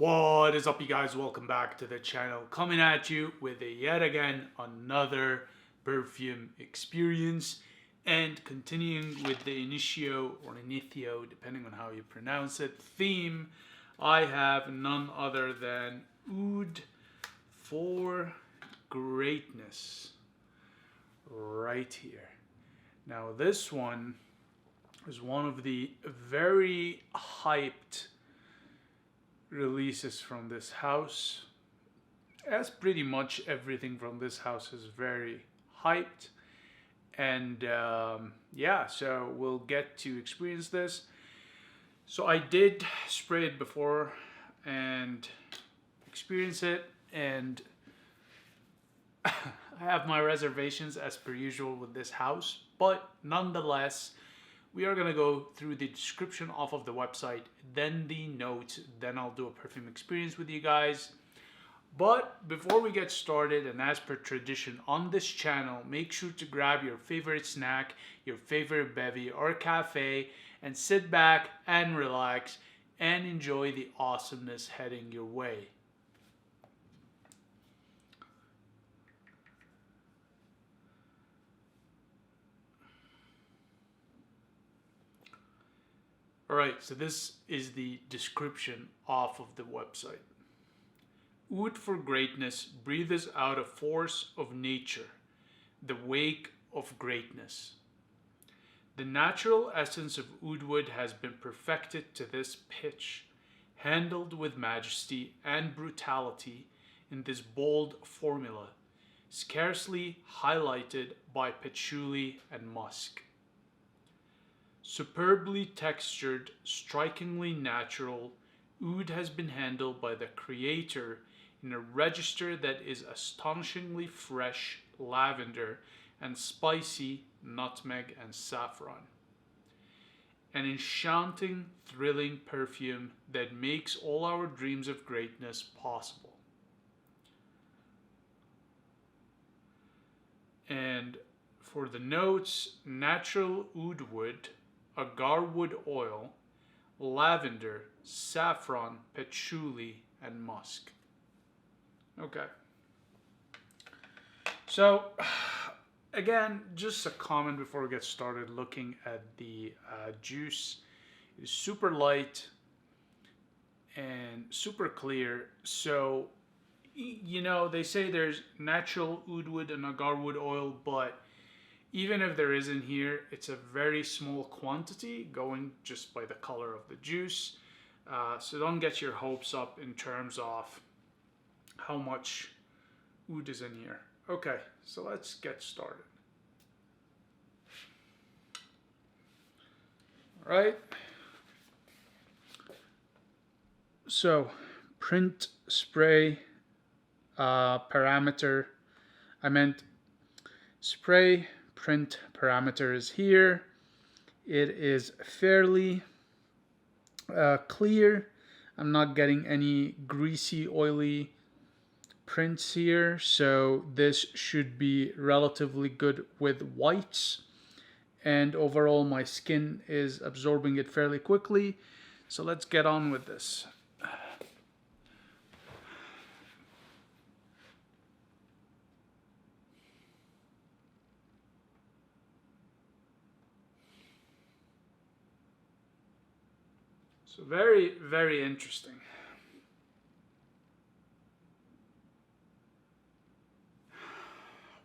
What is up, you guys? Welcome back to the channel. Coming at you with yet again another perfume experience, and continuing with the Initio or Initio, depending on how you pronounce it, theme. I have none other than Oud for Greatness right here. Now, this one is one of the very hyped releases from this house, as pretty much everything from this house is very hyped. And yeah, so we'll get to experience this. So I did spray it before and experience it, and I have my reservations as per usual with this house, but nonetheless, we are going to go through the description off of the website, then the notes, then I'll do a perfume experience with you guys. But before we get started, and as per tradition on this channel, make sure to grab your favorite snack, your favorite bevy or cafe, and sit back and relax and enjoy the awesomeness heading your way. Alright, so this is the description off of the website. Oud for Greatness breathes out a force of nature, the wake of greatness. The natural essence of oud wood has been perfected to this pitch, handled with majesty and brutality in this bold formula, scarcely highlighted by patchouli and musk. Superbly textured, strikingly natural, oud has been handled by the creator in a register that is astonishingly fresh lavender and spicy nutmeg and saffron. An enchanting, thrilling perfume that makes all our dreams of greatness possible. And for the notes, natural oud wood, agar wood oil, lavender, saffron, patchouli, and musk. Okay. So, again, just a comment before we get started looking at the juice. It is super light and super clear. So, you know, they say there's natural oud wood and agar wood oil, but even if there isn't here, it's a very small quantity going just by the color of the juice. So don't get your hopes up in terms of how much oud is in here. Okay, so let's get started. All right. So print spray parameter. I meant spray print parameter is here. It is fairly clear. I'm not getting any greasy, oily prints here, so this should be relatively good with whites. And overall, my skin is absorbing it fairly quickly. So let's get on with this. So very, very interesting.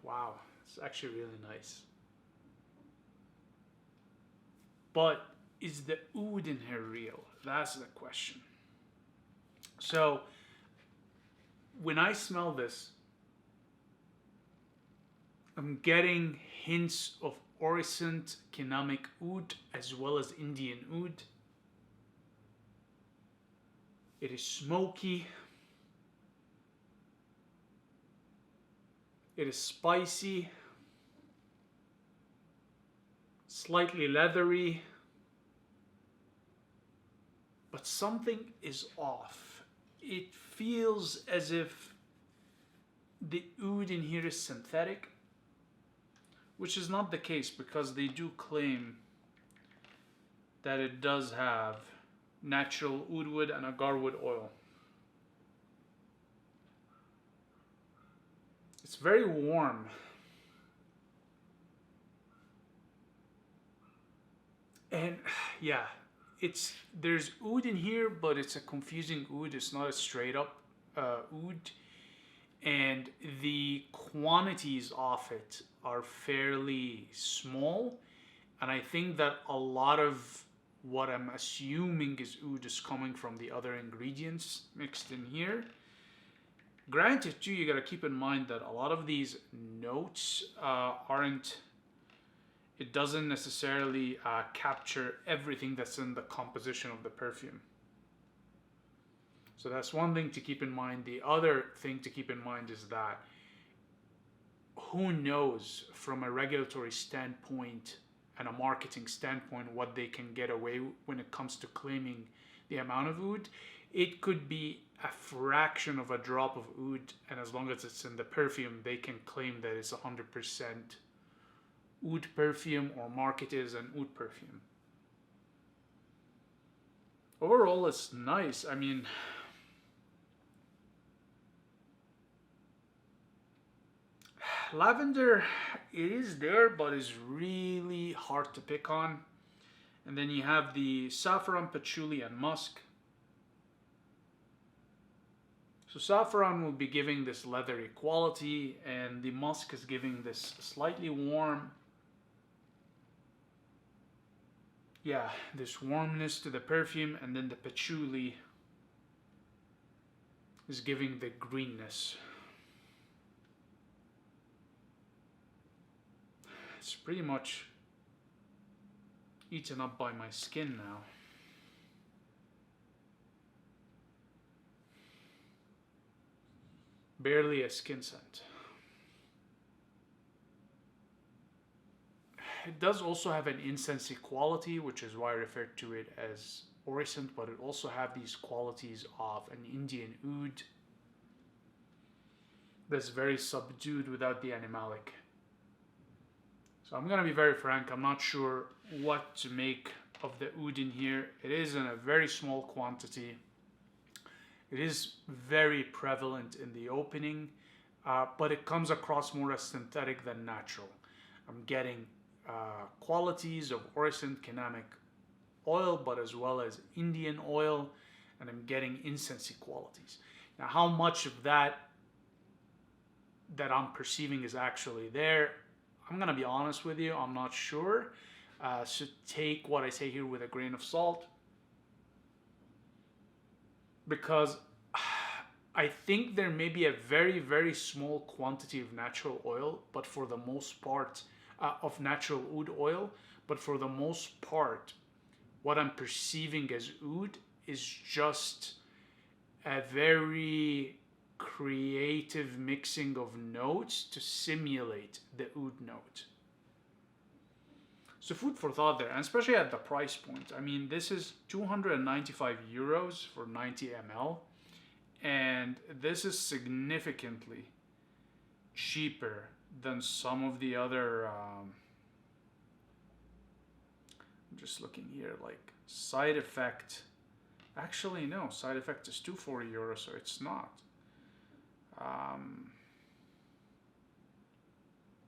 Wow, it's actually really nice. But is the oud in here real? That's the question. So when I smell this, I'm getting hints of Oricent Kinamic oud as well as Indian oud. It is smoky. It is spicy. Slightly leathery. But something is off. It feels as if the oud in here is synthetic, which is not the case because they do claim that it does have natural oud wood and agar wood oil. very warm. And yeah, there's oud in here, but it's a confusing oud. It's not a straight up oud, and the quantities of it are fairly small. And I think that a lot of what I'm assuming is oud is coming from the other ingredients mixed in here. Granted, too, you gotta keep in mind that a lot of these notes aren't. It doesn't necessarily capture everything that's in the composition of the perfume. So that's one thing to keep in mind. The other thing to keep in mind is that who knows from a regulatory standpoint and a marketing standpoint what they can get away when it comes to claiming the amount of oud. It could be a fraction of a drop of oud, and as long as it's in the perfume, they can claim that it's 100% oud perfume or market is an oud perfume. Overall, it's nice. I mean, lavender, it is there, but it's really hard to pick on. And then you have the saffron, patchouli, and musk. So saffron will be giving this leathery quality, and the musk is giving this slightly warm, yeah, this warmness to the perfume, and then the patchouli is giving the greenness. It's pretty much eaten up by my skin now. Barely a skin scent. It does also have an incensey quality, which is why I refer to it as oricent, but it also have these qualities of an Indian oud that's very subdued without the animalic. So I'm gonna be very frank, I'm not sure what to make of the oud in here. It is in a very small quantity. It is very prevalent in the opening, but it comes across more as synthetic than natural. I'm getting qualities of oricent canamic oil, but as well as Indian oil, and I'm getting incensey qualities. Now, how much of that I'm perceiving is actually there, I'm gonna be honest with you, I'm not sure. So take what I say here with a grain of salt, because I think there may be a very, very small quantity of natural oil, but for the most part, of natural oud oil, but for the most part, what I'm perceiving as oud is just a very creative mixing of notes to simulate the oud note. So food for thought there, and especially at the price point. I mean, this is 295 euros for 90 ml, and this is significantly cheaper than some of the other, I'm just looking here, like Side Effect. Actually, no, Side Effect is 240 euros, so it's not.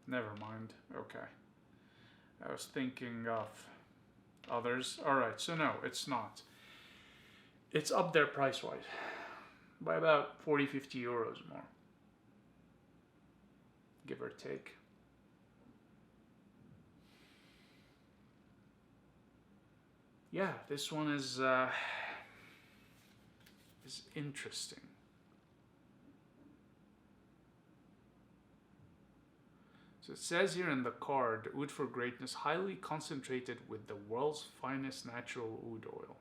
Never mind. Okay. I was thinking of others. Alright, so no, it's not. It's up there price-wise by about 40-50 euros more, give or take. Yeah, this one is interesting. So it says here in the card, oud for greatness, highly concentrated with the world's finest natural oud oil.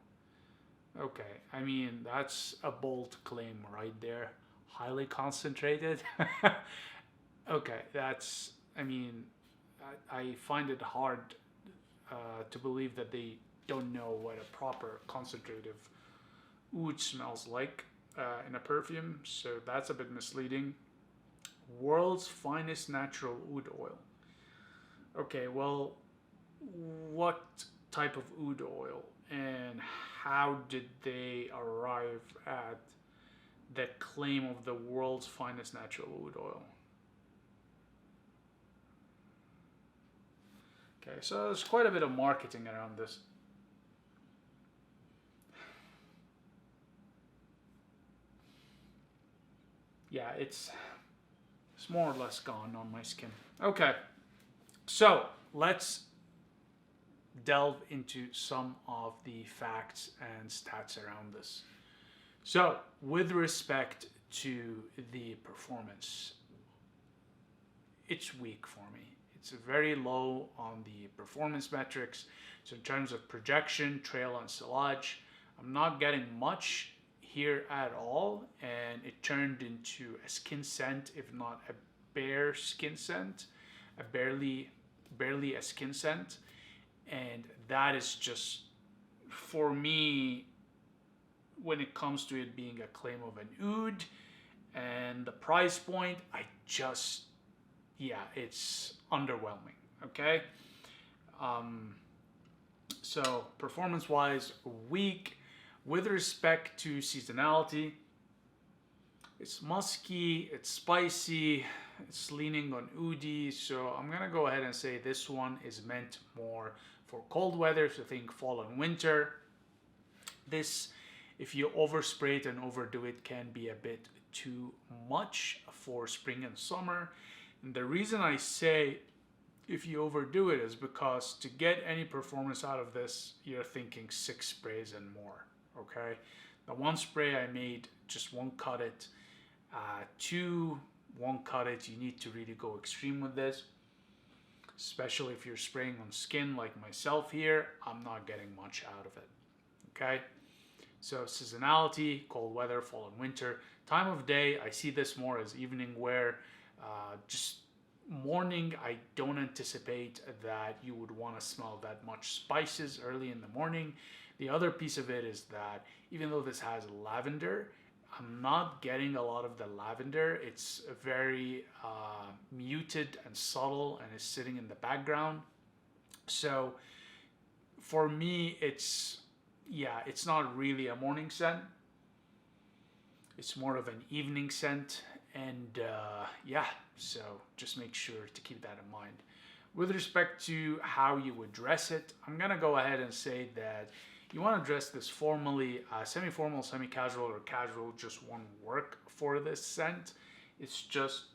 Okay, I mean, that's a bold claim right there. Highly concentrated. Okay, that's, I mean, I find it hard to believe that they don't know what a proper concentrative oud smells like in a perfume, so that's a bit misleading. World's finest natural oud oil. Okay, well, what type of oud oil and how did they arrive at the claim of the world's finest natural oud oil? Okay, so there's quite a bit of marketing around this. Yeah, it's more or less gone on my skin. Okay, so let's delve into some of the facts and stats around this. So, with respect to the performance, it's weak for me. It's very low on the performance metrics. So, in terms of projection, trail, and sillage, I'm not getting much here at all, and it turned into a skin scent, if not a bare skin scent, a barely a skin scent, and that is just, for me, when it comes to it being a claim of an oud and the price point, I just, yeah, it's underwhelming. Okay, so performance wise, weak. With respect to seasonality, it's musky, it's spicy, it's leaning on oudi. So I'm gonna go ahead and say this one is meant more for cold weather. So think fall and winter. This, if you overspray it and overdo it, can be a bit too much for spring and summer. And the reason I say if you overdo it is because to get any performance out of this, you're thinking 6 sprays and more. Okay, the one spray I made, just one cut it. Two, one cut it. You need to really go extreme with this, especially if you're spraying on skin like myself here. I'm not getting much out of it. Okay, so seasonality, cold weather, fall and winter. Time of day, I see this more as evening wear. Just morning, I don't anticipate that you would want to smell that much spices early in the morning. The other piece of it is that even though this has lavender, I'm not getting a lot of the lavender. It's very muted and subtle and is sitting in the background. So for me, it's not really a morning scent. It's more of an evening scent. And so just make sure to keep that in mind. With respect to how you would dress it, I'm gonna go ahead and say that you want to dress this formally, semi-formal, semi-casual, or casual, just won't work for this scent. It's just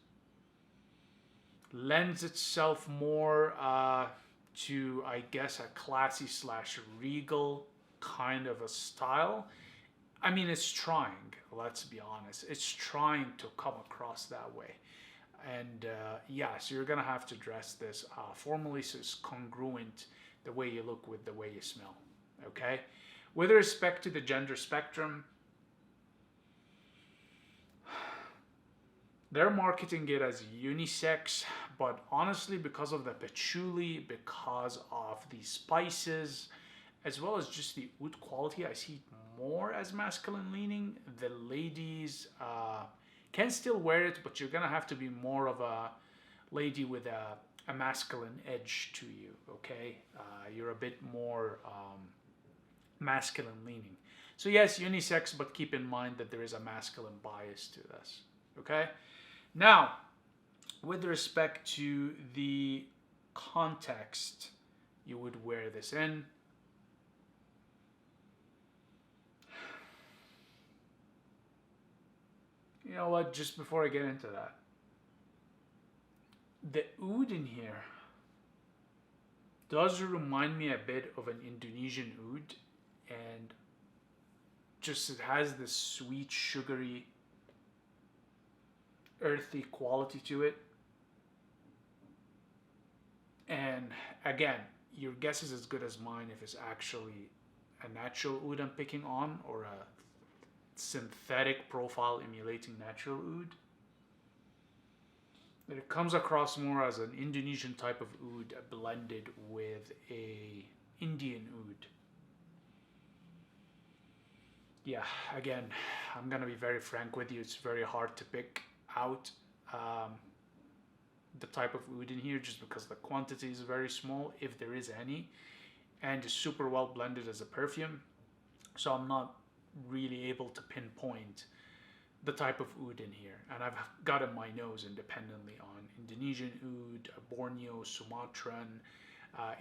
lends itself more to, I guess, a classy / regal kind of a style. I mean, it's trying, let's be honest. It's trying to come across that way. And so you're going to have to dress this formally so it's congruent the way you look with the way you smell. Okay? With respect to the gender spectrum, they're marketing it as unisex, but honestly, because of the patchouli, because of the spices, as well as just the oud quality, I see it more as masculine leaning. The ladies can still wear it, but you're gonna have to be more of a lady with a masculine edge to you. Okay, you're a bit more masculine leaning. So yes, unisex, but keep in mind that there is a masculine bias to this. Okay, now with respect to the context you would wear this in, you know what, just before I get into that, the oud in here does remind me a bit of an Indonesian oud, and just it has this sweet, sugary, earthy quality to it. And again, your guess is as good as mine if it's actually a natural oud I'm picking on or a synthetic profile emulating natural oud. It comes across more as an Indonesian type of oud blended with a Indian oud. Yeah, again, I'm gonna be very frank with you. It's very hard to pick out the type of oud in here just because the quantity is very small, if there is any, and is super well blended as a perfume. So I'm not really able to pinpoint the type of oud in here. And I've gotten my nose independently on Indonesian oud, Borneo, Sumatran,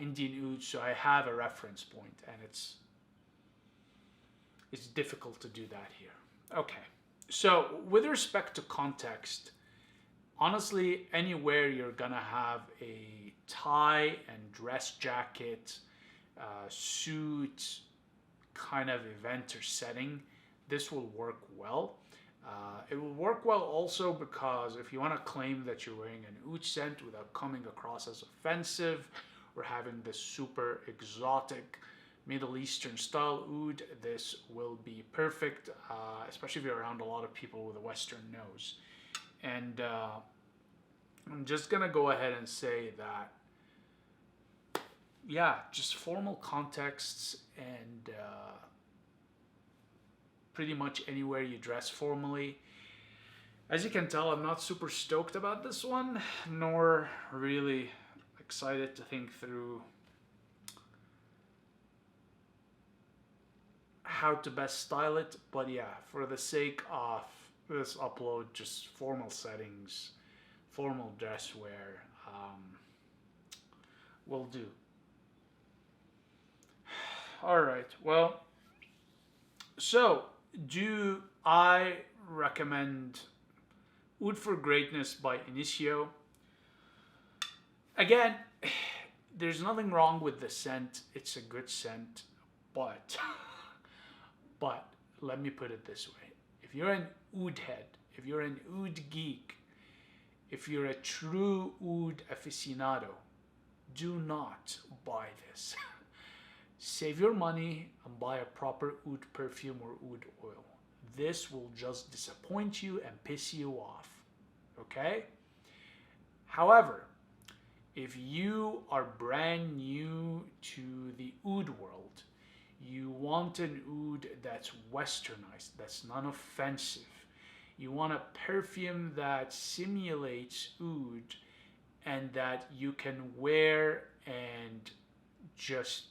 Indian Oud, so I have a reference point, and it's difficult to do that here. Okay, so with respect to context, honestly, anywhere you're gonna have a tie and dress jacket, suit kind of event or setting, this will work well. It will work well also because if you want to claim that you're wearing an oud scent without coming across as offensive or having this super exotic Middle Eastern style oud, this will be perfect, especially if you're around a lot of people with a Western nose. And I'm just gonna go ahead and say that, yeah, just formal contexts and pretty much anywhere you dress formally. As you can tell, I'm not super stoked about this one, nor really excited to think through how to best style it. But yeah, for the sake of this upload, just formal settings, formal dress wear will do. All right, well, so do I recommend Oud for Greatness by Initio? Again, there's nothing wrong with the scent. It's a good scent, but let me put it this way. If you're an oud head, if you're an oud geek, if you're a true oud aficionado, do not buy this. Save your money and buy a proper oud perfume or oud oil. This will just disappoint you and piss you off, okay? However, if you are brand new to the oud world, you want an oud that's westernized, that's non-offensive, you want a perfume that simulates oud and that you can wear and just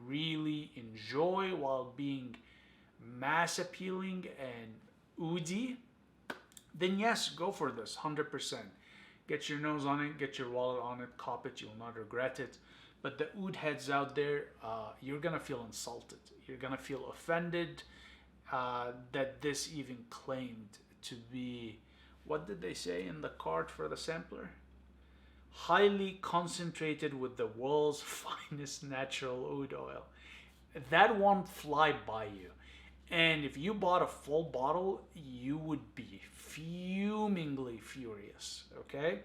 really enjoy while being mass appealing and oody, then yes, go for this 100%. Get your nose on it, get your wallet on it, cop it, you'll not regret it. But the oud heads out there, you're gonna feel insulted. You're gonna feel offended that this even claimed to be, what did they say in the card for the sampler? Highly concentrated with the world's finest natural oud oil. That won't fly by you. And if you bought a full bottle, you would be fumingly furious, okay?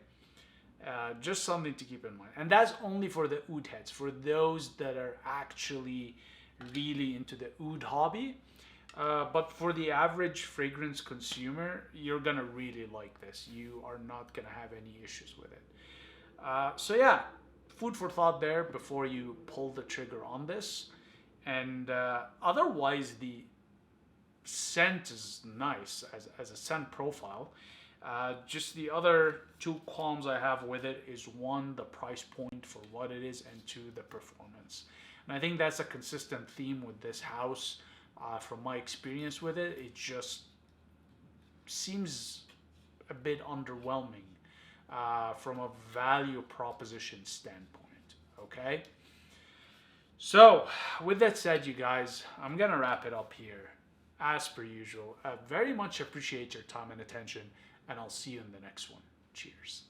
Just something to keep in mind. And that's only for the oud heads, for those that are actually really into the oud hobby. But for the average fragrance consumer, you're gonna really like this. You are not gonna have any issues with it. So yeah, food for thought there before you pull the trigger on this. And otherwise, the scent is nice as a scent profile. Just the other two qualms I have with it is, one, the price point for what it is, and two, the performance. And I think that's a consistent theme with this house. From my experience with it, it just seems a bit underwhelming from a value proposition standpoint, okay? So, with that said, you guys, I'm gonna wrap it up here. As per usual, I very much appreciate your time and attention, and I'll see you in the next one. Cheers.